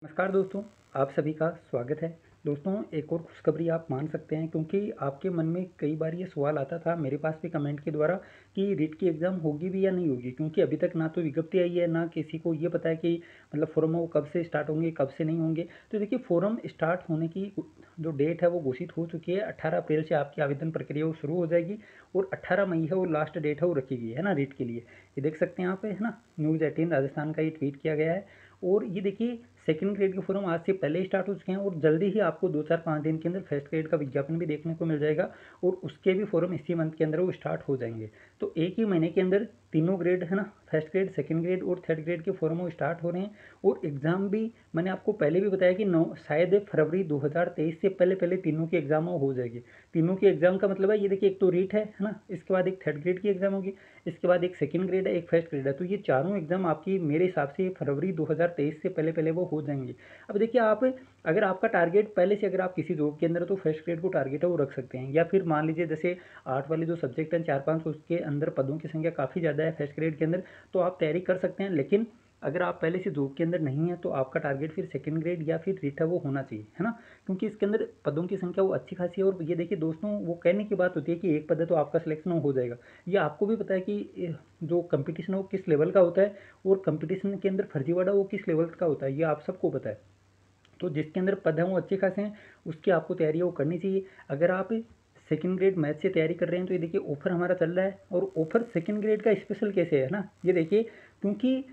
नमस्कार दोस्तों, आप सभी का स्वागत है। दोस्तों, एक और खुशखबरी आप मान सकते हैं क्योंकि आपके मन में कई बार ये सवाल आता था मेरे पास भी कमेंट के द्वारा कि रीट की एग्ज़ाम होगी भी या नहीं होगी, क्योंकि अभी तक ना तो विज्ञप्ति आई है, ना किसी को ये पता है कि मतलब फ़ोरम वो कब से स्टार्ट होंगे, कब से नहीं होंगे। तो देखिए, फ़ोरम स्टार्ट होने की जो डेट है वो घोषित हो चुकी है। 18 अप्रैल से आपकी आवेदन प्रक्रिया वो शुरू हो जाएगी और 18 मई है वो लास्ट डेट है वो रखी गई है ना रीट के लिए। ये देख सकते हैं आप, है ना, न्यूज़ 18 राजस्थान का ये ट्वीट किया गया है। और ये देखिए, सेकंड ग्रेड के फॉर्म आज से पहले ही स्टार्ट हो चुके हैं और जल्दी ही आपको 2-4-5 दिन के अंदर फर्स्ट ग्रेड का विज्ञापन भी देखने को मिल जाएगा और उसके भी फॉर्म इसी मंथ के अंदर वो स्टार्ट हो जाएंगे। तो एक ही महीने के अंदर तीनों ग्रेड, है ना, फर्स्ट ग्रेड, सेकंड ग्रेड और थर्ड ग्रेड के फॉर्म वो स्टार्ट हो रहे हैं। और एग्ज़ाम भी मैंने आपको पहले भी बताया कि 9 शायद फरवरी 2023 से पहले पहले तीनों की एग्ज़ाम हो जाएगी। तीनों की एग्ज़ाम का मतलब है, ये देखिए, एक तो रीट है ना, इसके बाद एक थर्ड ग्रेड की एग्ज़ाम होगी, इसके बाद एक सेकंड ग्रेड है, एक फर्स्ट ग्रेड है। तो ये चारों एग्ज़ाम आपकी मेरे हिसाब से फरवरी 2023 से पहले पहले वो हो जाएंगे। अब देखिए, आप अगर आपका टारगेट पहले से, अगर आप किसी जॉब के अंदर हो, तो फर्स्ट ग्रेड को टारगेट है वो रख सकते हैं। या फिर मान लीजिए जैसे आर्ट वाले जो सब्जेक्ट हैं 4-5, उसके अंदर पदों की संख्या काफ़ी ज़्यादा है फर्स्ट ग्रेड के अंदर, तो आप तैयारी कर सकते हैं। लेकिन अगर आप पहले से जॉब के अंदर नहीं है तो आपका टारगेट फिर सेकंड ग्रेड या फिर रीट है वो होना चाहिए, है ना, क्योंकि इसके अंदर पदों की संख्या वो अच्छी खासी है। और ये देखिए दोस्तों, वो कहने की बात होती है कि एक पद है तो आपका सिलेक्शन हो जाएगा। ये आपको भी पता है कि जो कंपटीशन है वो किस लेवल का होता है और कंपटीशन के अंदर फर्जीवाड़ा वो किस लेवल का होता है, ये आप सबको पता है। तो जिसके अंदर पद हैं वो अच्छे खासे हैं, उसकी आपको तैयारी वो करनी चाहिए। अगर आप सेकंड ग्रेड मैथ से तैयारी कर रहे हैं तो ये देखिए ऑफर हमारा चल रहा है। और ऑफर सेकंड ग्रेड का स्पेशल कैसे है ना, ये देखिए, क्योंकि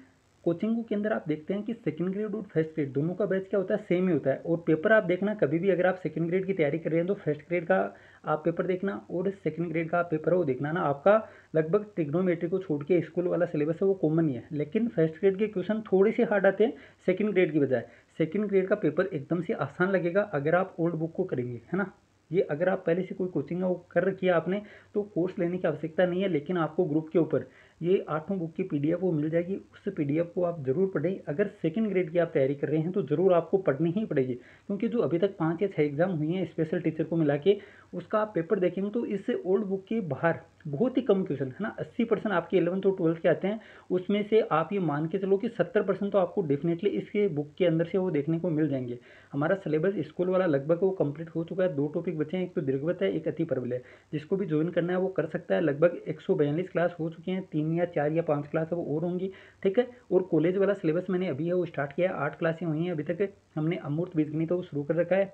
कोचिंग के अंदर आप देखते हैं कि सेकंड ग्रेड और फर्स्ट ग्रेड दोनों का बैच क्या होता है, सेम ही होता है। और पेपर आप देखना कभी भी, अगर आप सेकंड ग्रेड की तैयारी कर रहे हैं तो फर्स्ट ग्रेड का आप पेपर देखना और सेकंड ग्रेड का आप पेपर है वो देखना ना, आपका लगभग ट्रिग्नोमेट्री को छोड़ के स्कूल वाला सिलेबस है वो कॉमन ही है। लेकिन फर्स्ट ग्रेड के क्वेश्चन थोड़े से हार्ड आते हैं सेकंड ग्रेड की बजाय। सेकंड ग्रेड का पेपर एकदम से आसान लगेगा अगर आप ओल्ड बुक को करेंगे, है ना। ये अगर आप पहले से कोई कोचिंग वो कर रखी है आपने, तो कोर्स लेने की आवश्यकता नहीं है। लेकिन आपको ग्रुप के ऊपर ये 8 बुक की पीडीएफ वो मिल जाएगी, उस पीडीएफ को आप जरूर पढ़ें। अगर सेकंड ग्रेड की आप तैयारी कर रहे हैं तो ज़रूर आपको पढ़नी ही पड़ेगी, क्योंकि जो अभी तक 5 या 6 एग्जाम हुई हैं स्पेशल टीचर को मिला के, उसका आप पेपर देखेंगे तो इससे ओल्ड बुक के बाहर बहुत ही कम क्वेश्चन, है ना, 80% आपके 11th और 12th के आते हैं। उसमें से आप ये मान के चलो कि 70% तो आपको डेफिनेटली इसके बुक के अंदर से वो देखने को मिल जाएंगे। हमारा सिलेबस स्कूल वाला लगभग वो कंप्लीट हो चुका है। 2 टॉपिक बचे हैं, एक तो दीर्घवत है, एक अति प्रबल है। जिसको भी ज्वाइन करना है वो कर सकता है। लगभग 142 क्लास हो चुके हैं, 3 या 4 या 5 क्लास है वो और होंगी, ठीक है। और कॉलेज वाला सिलेबस मैंने अभी है वो स्टार्ट किया है, 8 क्लासें हुई हैं अभी तक। हमने अमूर्त बीजगणित वो शुरू कर रखा है।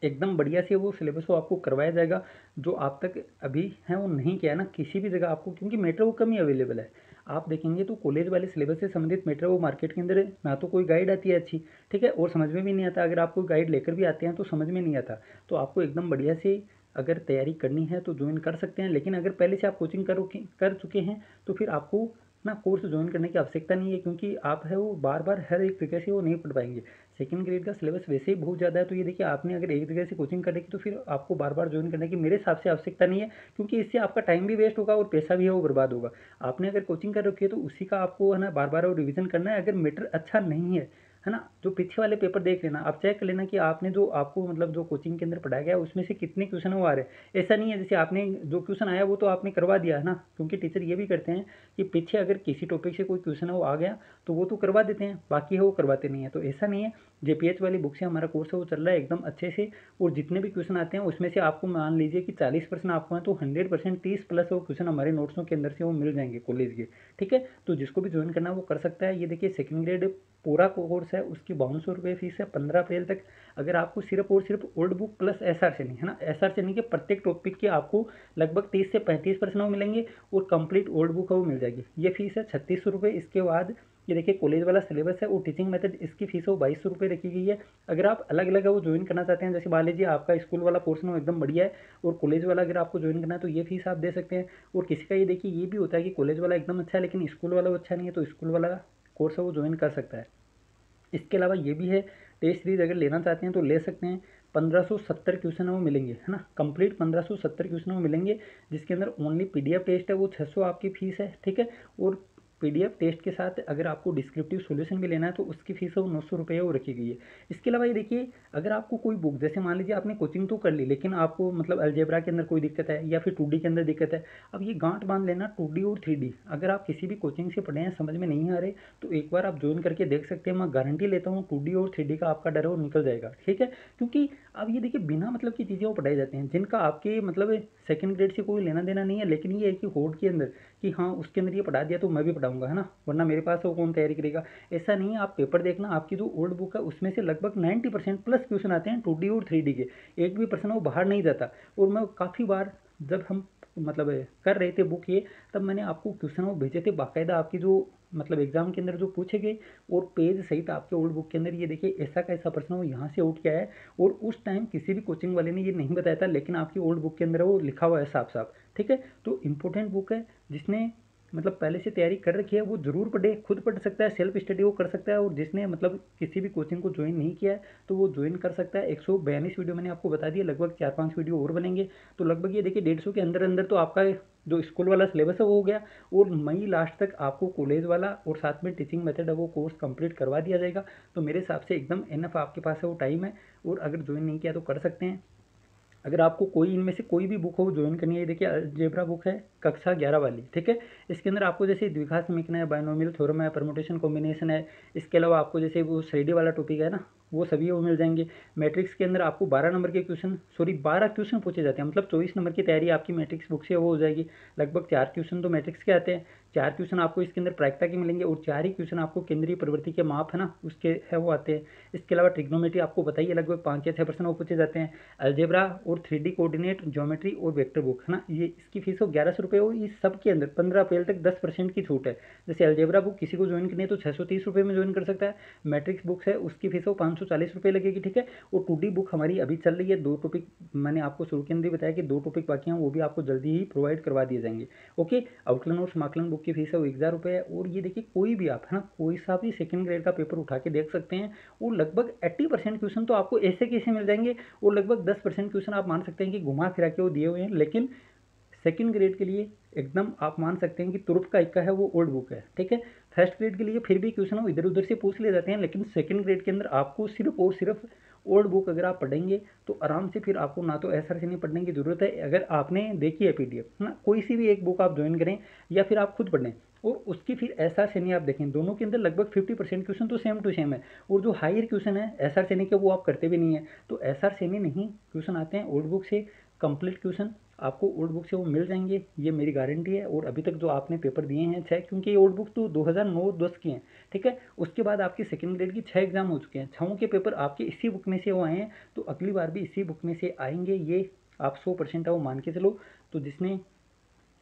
एकदम बढ़िया से वो सिलेबस वो आपको करवाया जाएगा, जो आप तक अभी है वो नहीं किया है ना किसी भी जगह आपको, क्योंकि मेटेरियल वो कम ही अवेलेबल है। आप देखेंगे तो कॉलेज वाले सिलेबस से संबंधित मेटेरियल वो मार्केट के अंदर ना तो कोई गाइड आती है अच्छी, ठीक है, और समझ में भी नहीं आता। अगर आप कोई गाइड लेकर भी आते हैं तो समझ में नहीं आता। तो आपको एकदम बढ़िया से अगर तैयारी करनी है तो ज्वाइन कर सकते हैं। लेकिन अगर पहले से आप कोचिंग कर चुके हैं तो फिर आपको ना कोर्स ज्वाइन करने की आवश्यकता नहीं है, क्योंकि आप है वो बार बार हर एक जगह से वो नहीं पढ़ पाएंगे। सेकंड ग्रेड का सिलेबस वैसे ही बहुत ज़्यादा है। तो ये देखिए, आपने अगर एक जगह से कोचिंग कर रखी तो फिर आपको बार बार ज्वाइन करने की मेरे हिसाब से आवश्यकता नहीं है, क्योंकि इससे आपका टाइम भी वेस्ट होगा और पैसा भी है वो बर्बाद होगा। आपने अगर कोचिंग कर रखी है तो उसी का आपको, है ना, बार बार वो रिविजन करना है। अगर मैटर अच्छा नहीं है ना, जो पीछे वाले पेपर देख लेना, आप चेक कर लेना कि आपने जो आपको मतलब जो कोचिंग के अंदर पढ़ाया गया उसमें से कितने क्वेश्चन वो आ रहे हैं। ऐसा नहीं है जैसे आपने जो क्वेश्चन आया वो तो आपने करवा दिया, है ना, क्योंकि टीचर ये भी करते हैं कि पीछे अगर किसी टॉपिक से कोई क्वेश्चन है वो आ गया तो वो तो करवा देते हैं, बाकी है वो करवाते नहीं है। तो ऐसा नहीं है। जेपीएच वाली बुक से हमारा कोर्स है वो चल रहा है एकदम अच्छे से। और जितने भी क्वेश्चन आते हैं उसमें से आपको मान लीजिए कि 40% आपको है तो 100% 30 प्लस वो क्वेश्चन हमारे नोट्सों के अंदर से वो मिल जाएंगे कॉलेज के, ठीक है। तो जिसको भी ज्वाइन करना है वो कर सकता है। ये देखिए, सेकंड ग्रेड पूरा कोर्स है, उसकी 5200 रुपये फीस है 15 अप्रैल तक। अगर आपको सिर्फ और सिर्फ old book plus S R नहीं, है ना, एस आर नहीं के प्रत्येक टॉपिक के आपको लगभग 30 से 35% वो मिलेंगे और कंप्लीट ओल्ड बुक है वो मिल जाएगी। ये फीस है 3600 रुपये। इसके बाद ये देखिए, कॉलेज वाला सिलेबस है और टीचिंग मेथड, इसकी फीस है वो 2200 रुपये रखी गई है। अगर आप अलग अलग है वो ज्वाइन करना चाहते हैं, जैसे मान लीजिए आपका स्कूल वाला पोर्शन वो एकदम बढ़िया है और कॉलेज वाला अगर आपको ज्वाइन करना है तो ये फीस आप दे सकते हैं। और किसी का ये देखिए ये भी होता है कि कॉलेज वाला एकदम अच्छा है लेकिन स्कूल वाला वो अच्छा नहीं है, तो स्कूल वाला कोर्स है वो ज्वाइन कर सकता है। इसके अलावा ये भी है, टेस्ट सीरीज अगर लेना चाहते हैं तो ले सकते हैं। 1570 क्वेश्चन है वो मिलेंगे, है ना, कंप्लीट 1570 क्वेश्चन वो मिलेंगे, जिसके अंदर ओनली पीडीएफ टेस्ट है वो 600 आपकी फीस है, ठीक है। और PDF टेस्ट के साथ अगर आपको डिस्क्रिप्टिव सॉल्यूशन भी लेना है तो उसकी फीस वो 900 रुपये वो रखी गई है। इसके अलावा ये देखिए, अगर आपको कोई बुक, जैसे मान लीजिए आपने कोचिंग तो कर ली लेकिन आपको मतलब अलजेब्रा के अंदर कोई दिक्कत है या फिर 2D के अंदर दिक्कत है, अब ये गांठ बांध लेना 2D और 3D, अगर आप किसी भी कोचिंग से पढ़े हैं समझ में नहीं आ रहे तो एक बार आप ज्वाइन करके देख सकते हैं। मैं गारंटी लेता हूँ 2D और 3D का आपका डर है वो निकल जाएगा, ठीक है। क्योंकि अब ये देखिए बिना मतलब की चीज़ें वो पढ़ाई जाती हैं जिनका आपके मतलब सेकंड ग्रेड से कोई लेना देना नहीं है, लेकिन ये है कि होड़ के अंदर कि हाँ उसके अंदर ये पढ़ा दिया तो मैं भी पढ़ाऊंगा, है ना, वरना मेरे पास वो कौन तैयारी करेगा। ऐसा नहीं है, आप पेपर देखना, आपकी जो ओल्ड बुक है उसमें से लगभग 90% प्लस क्वेश्चन आते हैं 2D और 3D के, एक भी पर्सन वो बाहर नहीं जाता। और मैं काफ़ी बार जब हम मतलब कर रहे थे बुक ये, तब मैंने आपको क्वेश्चन वो भेजे थे बाकायदा, आपकी जो मतलब एग्जाम के अंदर जो पूछे गए और पेज सहित आपके ओल्ड बुक के अंदर, ये देखिए ऐसा का ऐसा प्रश्न वो यहाँ से उठ के आया है। और उस टाइम किसी भी कोचिंग वाले ने ये नहीं बताया था, लेकिन आपकी ओल्ड बुक के अंदर वो लिखा हुआ है साफ साफ, ठीक है। तो इंपॉर्टेंट बुक है, जिसने मतलब पहले से तैयारी कर रखी है वो जरूर पढ़े, खुद पढ़ सकता है, सेल्फ स्टडी वो कर सकता है। और जिसने मतलब किसी भी कोचिंग को ज्वाइन नहीं किया है तो वो ज्वाइन कर सकता है। 142 वीडियो मैंने आपको बता दिया, लगभग 4-5 वीडियो और बनेंगे, तो लगभग ये देखिए 150 के अंदर अंदर तो आपका जो स्कूल वाला सिलेबस है वो हो गया। और मई लास्ट तक आपको कॉलेज वाला और साथ में टीचिंग मेथड है वो कोर्स कंप्लीट करवा दिया जाएगा। तो मेरे हिसाब से एकदम इनफ आपके पास है वो टाइम है, और अगर ज्वाइन नहीं किया तो कर सकते हैं। अगर आपको कोई इनमें से कोई भी बुक हो ज्वाइन करनी है, देखिए अलजेब्रा बुक है कक्षा 11 वाली, ठीक है। इसके अंदर आपको जैसे द्विघात समीकरण है, बायनोमियल थ्योरम है, परमुटेशन कॉम्बिनेशन है, इसके अलावा आपको जैसे वो श्रेणी वाला टॉपिक है ना वो सभी वो मिल जाएंगे। मैट्रिक्स के अंदर आपको 12 नंबर के क्वेश्चन, सॉरी 12 क्वेश्चन पूछे जाते हैं, मतलब 24 नंबर की तैयारी आपकी मैट्रिक्स बुक से वो हो जाएगी। लगभग 4 क्वेश्चन तो मैट्रिक्स के आते हैं, 4 क्वेश्चन आपको इसके अंदर प्रायिकता के मिलेंगे, और 4 ही क्वेश्चन आपको केंद्रीय प्रवृत्ति के माप है ना उसके है वो आते हैं। इसके अलावा ट्रिग्नोमेट्री आपको बताइए लगभग 5 या 6% वो पूछे जाते हैं। अलजेब्रा और 3D कोऑर्डिनेट, ज्योमेट्री और वेक्टर बुक है ना, ये इसकी फीस हो 1100 रुपये हो। इस सब के अंदर 15 अप्रैल तक 10% की छूट है। जैसे अलजेब्रा बुक किसी को ज्वाइन करनी है तो 630 रुपये में ज्वाइन कर सकता है। मैट्रिक्स बुक्स है उसकी फीस हो 540 रुपये लगेगी, ठीक है। और 2D बुक हमारी अभी चल रही है, 2 टॉपिक मैंने आपको शुरू के अंदर बताया कि 2 टॉपिक बाकी हैं, वो भी आपको जल्दी ही प्रोवाइड करवा दिए जाएंगे। ओके, आउटलाइन और समाकलन बुक की फीस है वो 1000 रुपये है। और ये देखिए कोई भी आप है ना कोई सा भी सेकंड ग्रेड का पेपर उठा के देख सकते हैं, और लगभग 80% क्वेश्चन तो आपको ऐसे कैसे मिल जाएंगे, और लगभग 10% क्वेश्चन आप मान सकते हैं कि घुमा फिरा के वो दिए हुए हैं। लेकिन सेकंड ग्रेड के लिए एकदम आप मान सकते हैं कि तुरुप का इक्का है वो ओल्ड बुक है, ठीक है। फर्स्ट ग्रेड के लिए फिर भी क्वेश्चन वो इधर उधर से पूछ ले जाते हैं, लेकिन सेकंड ग्रेड के अंदर आपको सिर्फ और सिर्फ ओल्ड बुक अगर आप पढ़ेंगे तो आराम से फिर आपको ना तो एसआर से नहीं पढ़ने की जरूरत है। अगर आपने देखी है PDF है ना, कोई सी भी एक बुक आप ज्वाइन करें या फिर आप खुद पढ़ें और उसकी फिर एसआर श्रेणी आप देखें, दोनों के अंदर लगभग 50% क्वेश्चन तो सेम टू सेम है। और जो हायर क्वेश्चन है एसआर श्रेणी के वो आप करते भी नहीं है, तो एसआर श्रेणी नहीं क्वेश्चन आते हैं ओल्ड बुक से। कंप्लीट क्वेश्चन आपको ओल्ड बुक से वो मिल जाएंगे, ये मेरी गारंटी है। और अभी तक जो आपने पेपर दिए हैं 6, क्योंकि ये ओल्ड बुक तो 2009-10 की हैं, ठीक है। उसके बाद आपकी सेकंड ग्रेड की 6 एग्जाम हो चुके हैं, 6 के पेपर आपके इसी बुक में से वो आए हैं, तो अगली बार भी इसी बुक में से आएंगे, ये आप 100% है वो मान के चलो। तो जिसने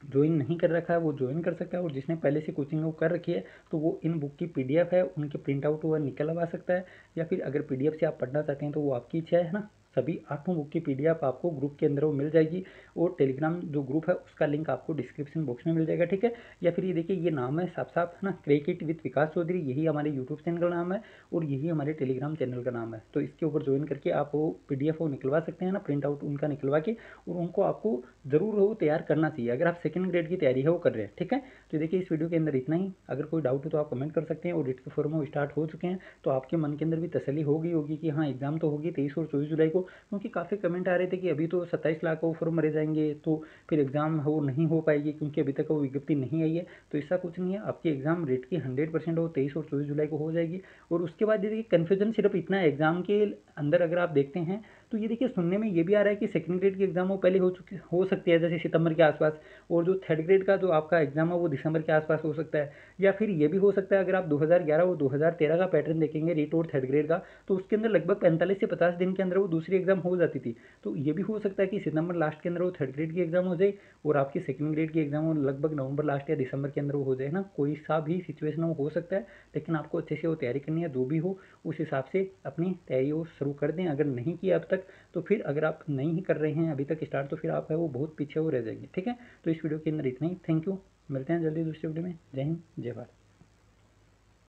ज्वाइन नहीं कर रखा है वो ज्वाइन कर सकता है, और जिसने पहले से कोचिंग वो कर रखी है तो वो इन बुक की PDF है उनके प्रिंट आउट वह निकलवा सकता है, या फिर अगर PDF से आप पढ़ना चाहते हैं तो वो आपकी इच्छा है ना। सभी 8 बुक की PDF आपको ग्रुप के अंदर वो मिल जाएगी, और टेलीग्राम जो ग्रुप है उसका लिंक आपको डिस्क्रिप्शन बॉक्स में मिल जाएगा, ठीक है। या फिर ये देखिए ये नाम है साफ साफ है ना, क्रैक विद विकास चौधरी, यही हमारे यूट्यूब चैनल का नाम है और यही हमारे टेलीग्राम चैनल का नाम है। तो इसके ऊपर ज्वाइन करके आप वो PDF वो निकलवा सकते हैं ना, प्रिंट आउट उनका निकलवा के, और उनको आपको ज़रूर वो तैयार करना चाहिए अगर आप सेकंड ग्रेड की तैयारी है वो कर रहे हैं, ठीक है। तो देखिए इस वीडियो के अंदर इतना ही, अगर कोई डाउट हो तो आप कमेंट कर सकते हैं। और रिट के फॉर्म वो स्टार्ट हो चुके हैं, तो आपके मन के अंदर भी तसल्ली हो गई होगी कि हाँ एग्जाम तो होगी 23 और 24 जुलाई को, क्योंकि काफ़ी कमेंट आ रहे थे कि अभी तो 27 लाख वो फॉर्म भरे जाएंगे तो फिर एग्जाम वो नहीं हो पाएगी, क्योंकि अभी तक वो विज्ञप्ति नहीं आई है। तो ऐसा कुछ नहीं है, आपकी एग्जाम रेट की 100% वो 23 और 24 जुलाई को हो जाएगी। और उसके बाद देखिए कन्फ्यूजन सिर्फ इतना है एग्जाम के अंदर, अगर आप देखते हैं तो ये देखिए सुनने में ये भी आ रहा है कि सेकंड ग्रेड की एग्जाम वो पहले हो सकती है, जैसे सितंबर के आसपास, और जो थर्ड ग्रेड का जो आपका एग्जाम है वो दिसंबर के आसपास हो सकता है। या फिर ये भी हो सकता है, अगर आप 2011 और 2013 का पैटर्न देखेंगे रीट और थर्ड ग्रेड का, तो उसके अंदर लगभग 45 से 50 दिन के अंदर वो दूसरी एग्जाम हो जाती थी। तो ये भी हो सकता है कि सितंबर लास्ट के अंदर वो थर्ड ग्रेड की एग्जाम हो जाए, और आपकी सेकंड ग्रेड की एग्जाम वो लगभग नवंबर लास्ट या दिसंबर के अंदर वो हो जाए ना, कोई सा भी सिचुएशन हो सकता है। लेकिन आपको अच्छे से वो तैयारी करनी है, जो भी हो उस हिसाब से अपनी तैयारी वो शुरू कर दें। अगर नहीं किया अब तक तो फिर अगर आप नहीं ही कर रहे हैं अभी तक स्टार्ट, तो फिर आप है वो बहुत पीछे हो रह जाएंगे, ठीक है। तो इस वीडियो के अंदर इतना ही, थैंक यू, मिलते हैं जल्दी दूसरे वीडियो में। जय हिंद, जय भारत।